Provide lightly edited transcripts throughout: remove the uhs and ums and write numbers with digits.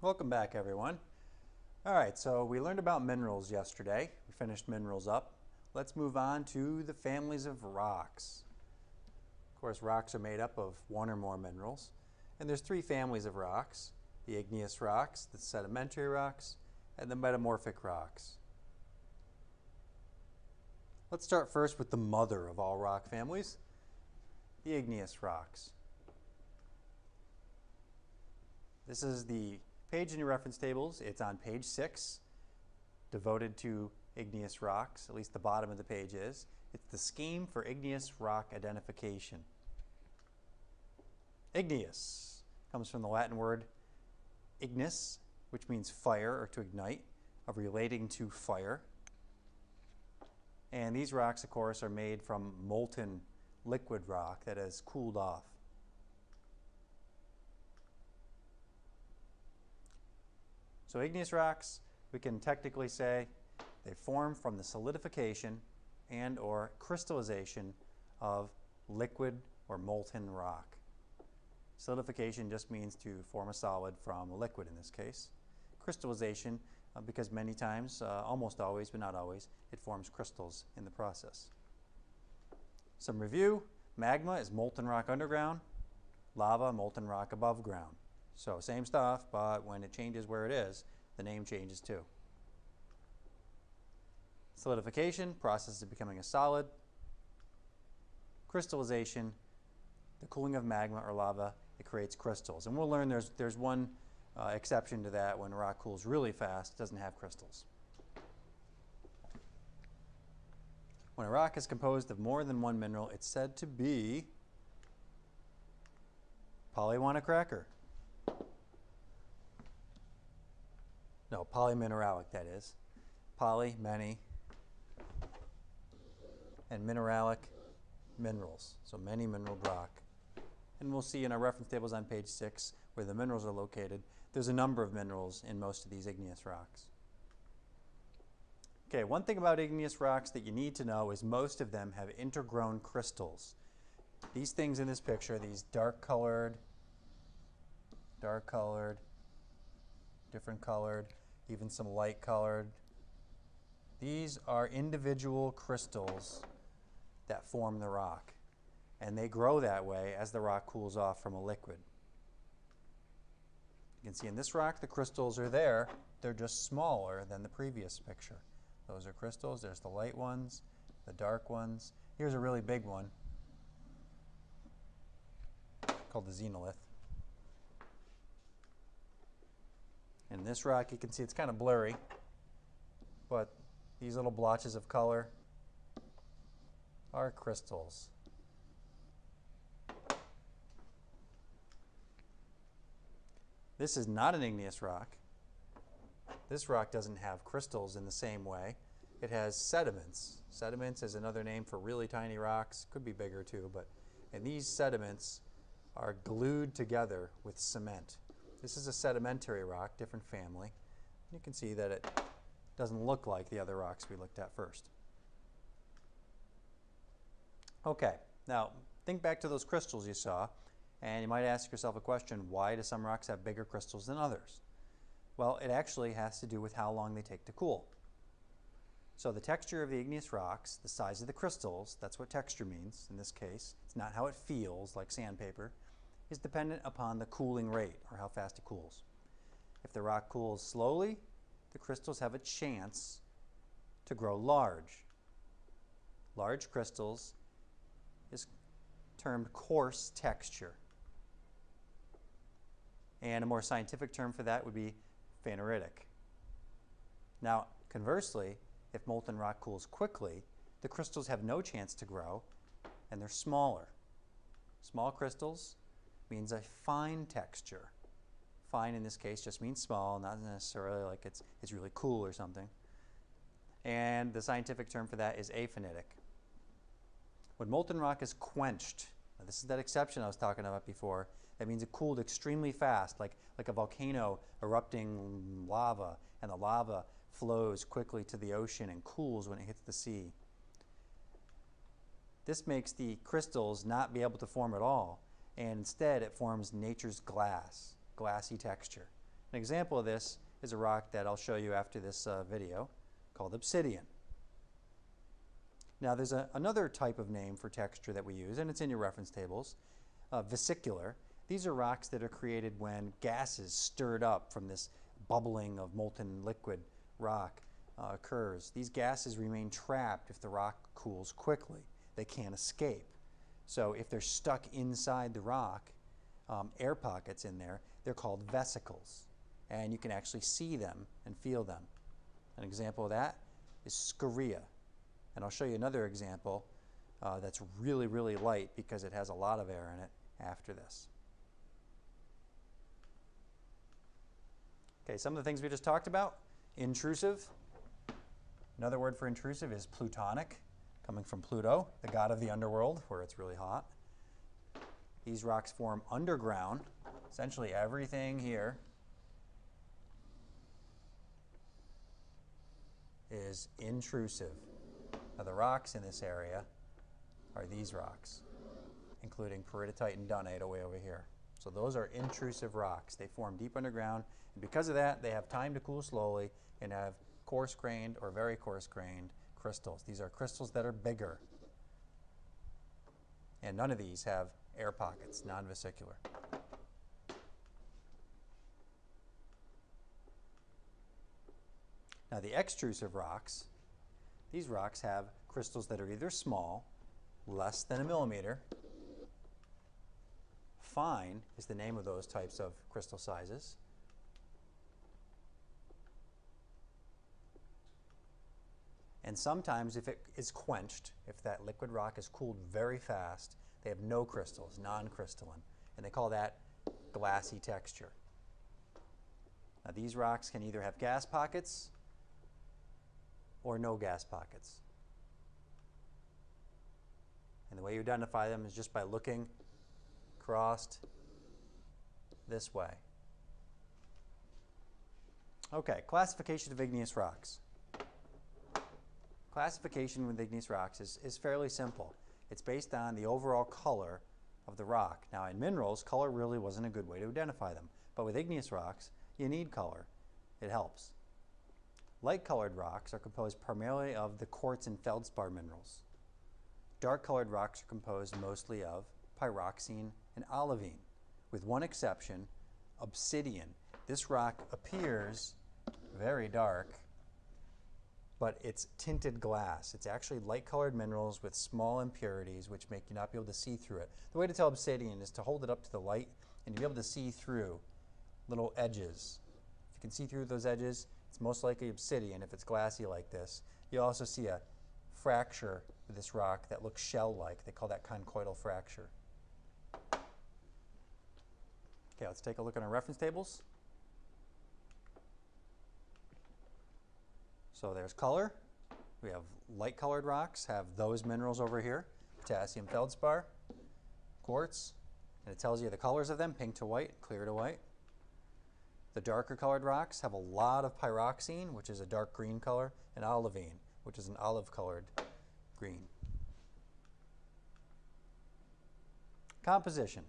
Welcome back, everyone. All right, so we learned about minerals yesterday. We finished minerals up. Let's move on to the families of rocks. Of course, rocks are made up of one or more minerals, and there's three families of rocks: the igneous rocks, the sedimentary rocks, and the metamorphic rocks. Let's start first with the mother of all rock families, the igneous rocks. This is the page in your reference tables. It's on page 6, devoted to igneous rocks. At least the bottom of the page is. It's the scheme for igneous rock identification. Igneous comes from the Latin word ignis, which means fire or to ignite, of relating to fire. And these rocks, of course, are made from molten liquid rock that has cooled off. So igneous rocks, we can technically say they form from the solidification and or crystallization of liquid or molten rock. Solidification just means to form a solid from a liquid in this case. Crystallization, because many times, almost always, but not always, it forms crystals in the process. Some review: magma is molten rock underground, lava, molten rock above ground. So same stuff, but when it changes where it is, the name changes too. Solidification, process of becoming a solid. Crystallization, the cooling of magma or lava, it creates crystals. And we'll learn there's one exception to that. When rock cools really fast, it doesn't have crystals. When a rock is composed of more than one mineral, it's said to be polywanacracker. No, polymineralic, that is. Poly, many, and mineralic, minerals. So many mineraled rock. And we'll see in our reference tables on page 6 where the minerals are located. There's a number of minerals in most of these igneous rocks. Okay, one thing about igneous rocks that you need to know is most of them have intergrown crystals. These things in this picture, these dark colored, different colored, even some light colored. These are individual crystals that form the rock, and they grow that way as the rock cools off from a liquid. You can see in this rock the crystals are there, they're just smaller than the previous picture. Those are crystals, there's the light ones, the dark ones. Here's a really big one called the xenolith. In this rock, you can see it's kind of blurry, but these little blotches of color are crystals. This is not an igneous rock. This rock doesn't have crystals in the same way. It has sediments. Sediments is another name for really tiny rocks. Could be bigger too, and these sediments are glued together with cement. This is a sedimentary rock, different family. You can see that it doesn't look like the other rocks we looked at first. Okay, now think back to those crystals you saw, and you might ask yourself a question: why do some rocks have bigger crystals than others? Well, it actually has to do with how long they take to cool. So the texture of the igneous rocks, the size of the crystals, that's what texture means in this case. It's not how it feels, like sandpaper, is dependent upon the cooling rate, or how fast it cools. If the rock cools slowly, the crystals have a chance to grow large. Large crystals is termed coarse texture. And a more scientific term for that would be phaneritic. Now, conversely, if molten rock cools quickly, the crystals have no chance to grow, and they're smaller. Small crystals means a fine texture. Fine in this case just means small, not necessarily like it's really cool or something. And the scientific term for that is aphanitic. When molten rock is quenched, now this is that exception I was talking about before, that means it cooled extremely fast, like a volcano erupting lava, and the lava flows quickly to the ocean and cools when it hits the sea. This makes the crystals not be able to form at all, and instead it forms nature's glass, glassy texture. An example of this is a rock that I'll show you after this video called obsidian. Now there's another type of name for texture that we use, and it's in your reference tables, vesicular. These are rocks that are created when gases stirred up from this bubbling of molten liquid rock occurs. These gases remain trapped if the rock cools quickly. They can't escape. So if they're stuck inside the rock, air pockets in there, they're called vesicles. And you can actually see them and feel them. An example of that is scoria. And I'll show you another example that's really, really light because it has a lot of air in it after this. Okay, some of the things we just talked about. Intrusive. Another word for intrusive is plutonic, coming from Pluto, the god of the underworld, where it's really hot. These rocks form underground. Essentially everything here is intrusive. Now the rocks in this area are these rocks, including peridotite and dunite way over here. So those are intrusive rocks. They form deep underground, and because of that, they have time to cool slowly and have coarse-grained or very coarse-grained crystals. These are crystals that are bigger. And none of these have air pockets, non-vesicular. Now the extrusive rocks, these rocks have crystals that are either small, less than a millimeter. Fine is the name of those types of crystal sizes. And sometimes if it is quenched, if that liquid rock is cooled very fast, they have no crystals, non-crystalline, and they call that glassy texture. Now these rocks can either have gas pockets or no gas pockets. And the way you identify them is just by looking across this way. Okay, classification of igneous rocks. Classification with igneous rocks is fairly simple. It's based on the overall color of the rock. Now in minerals, color really wasn't a good way to identify them. But with igneous rocks, you need color. It helps. Light-colored rocks are composed primarily of the quartz and feldspar minerals. Dark-colored rocks are composed mostly of pyroxene and olivine, with one exception, obsidian. This rock appears very dark, but it's tinted glass. It's actually light-colored minerals with small impurities which make you not be able to see through it. The way to tell obsidian is to hold it up to the light and you'll be able to see through little edges. If you can see through those edges, it's most likely obsidian if it's glassy like this. You also see a fracture with this rock that looks shell-like. They call that conchoidal fracture. Okay, let's take a look at our reference tables. So there's color. We have light-colored rocks, have those minerals over here, potassium feldspar, quartz, and it tells you the colors of them, pink to white, clear to white. The darker colored rocks have a lot of pyroxene, which is a dark green color, and olivine, which is an olive-colored green. Composition.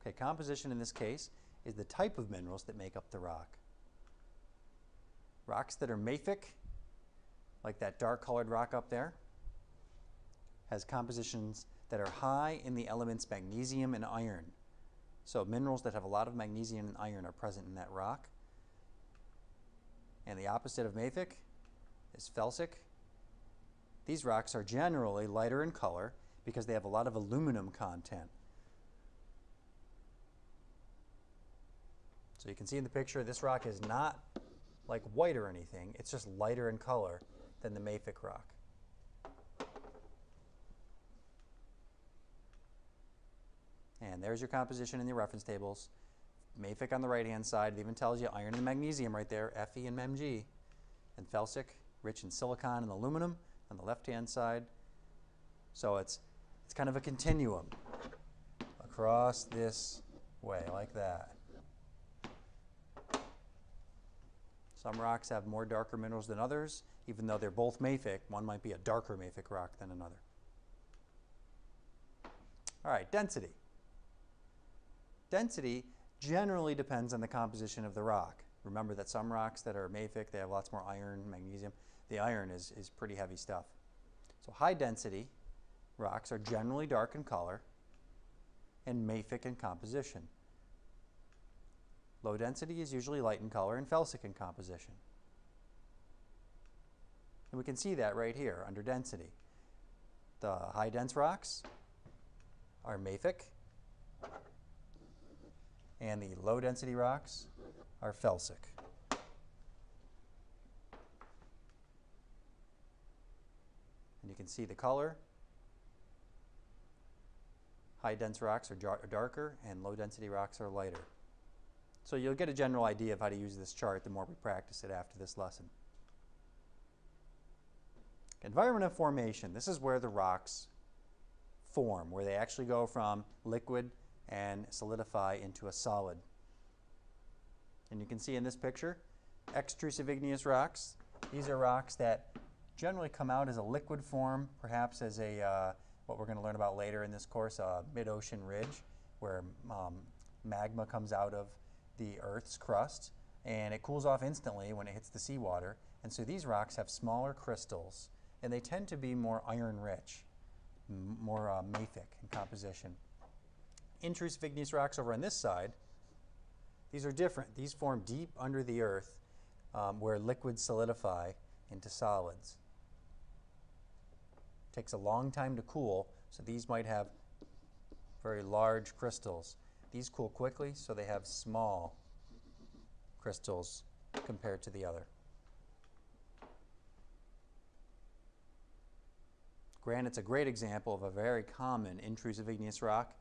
Okay, composition in this case is the type of minerals that make up the rock. Rocks that are mafic, like that dark colored rock up there, has compositions that are high in the elements magnesium and iron. So minerals that have a lot of magnesium and iron are present in that rock. And the opposite of mafic is felsic. These rocks are generally lighter in color because they have a lot of aluminum content. So you can see in the picture, this rock is not like white or anything. It's just lighter in color than the mafic rock. And there's your composition in the reference tables. Mafic on the right-hand side, it even tells you iron and magnesium right there, Fe and Mg. And felsic, rich in silicon and aluminum on the left-hand side. So it's kind of a continuum across this way, like that. Some rocks have more darker minerals than others. Even though they're both mafic, one might be a darker mafic rock than another. All right, density. Density generally depends on the composition of the rock. Remember that some rocks that are mafic, they have lots more iron, magnesium. The iron is pretty heavy stuff. So high density rocks are generally dark in color and mafic in composition. Low density is usually light in color and felsic in composition. And we can see that right here under density. The high dense rocks are mafic, and the low density rocks are felsic. And you can see the color. High dense rocks are darker and low density rocks are lighter. So you'll get a general idea of how to use this chart the more we practice it after this lesson. Environment of formation. This is where the rocks form, where they actually go from liquid and solidify into a solid. And you can see in this picture, extrusive igneous rocks. These are rocks that generally come out as a liquid form, perhaps as a, what we're going to learn about later in this course, a mid-ocean ridge, where magma comes out of the Earth's crust, and it cools off instantly when it hits the seawater. And so these rocks have smaller crystals, and they tend to be more iron-rich, more mafic in composition. Intrusive igneous rocks over on this side, these are different. These form deep under the earth where liquids solidify into solids. It takes a long time to cool, so these might have very large crystals. These cool quickly, so they have small crystals compared to the other. Granite's a great example of a very common intrusive igneous rock.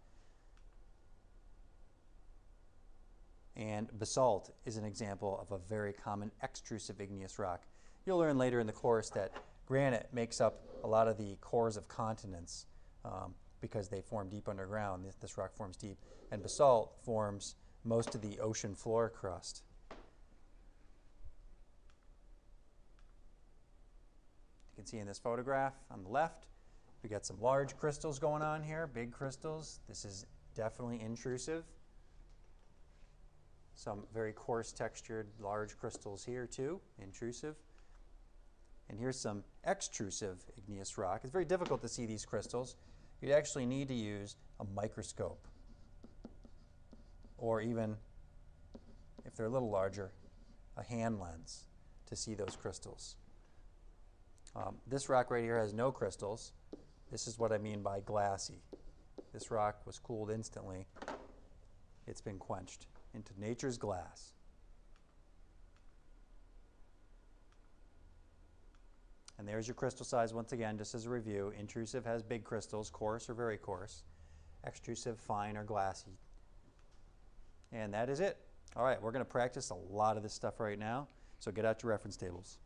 And basalt is an example of a very common extrusive igneous rock. You'll learn later in the course that granite makes up a lot of the cores of continents because they form deep underground. This rock forms deep. And basalt forms most of the ocean floor crust. You can see in this photograph on the left, we got some large crystals going on here, big crystals. This is definitely intrusive. Some very coarse textured large crystals here too, intrusive. And here's some extrusive igneous rock. It's very difficult to see these crystals. You'd actually need to use a microscope, or even, if they're a little larger, a hand lens to see those crystals. This rock right here has no crystals. This is what I mean by glassy. This rock was cooled instantly. It's been quenched into nature's glass. And there's your crystal size once again, just as a review. Intrusive has big crystals, coarse or very coarse. Extrusive, fine or glassy. And that is it. All right, we're going to practice a lot of this stuff right now, so get out your reference tables.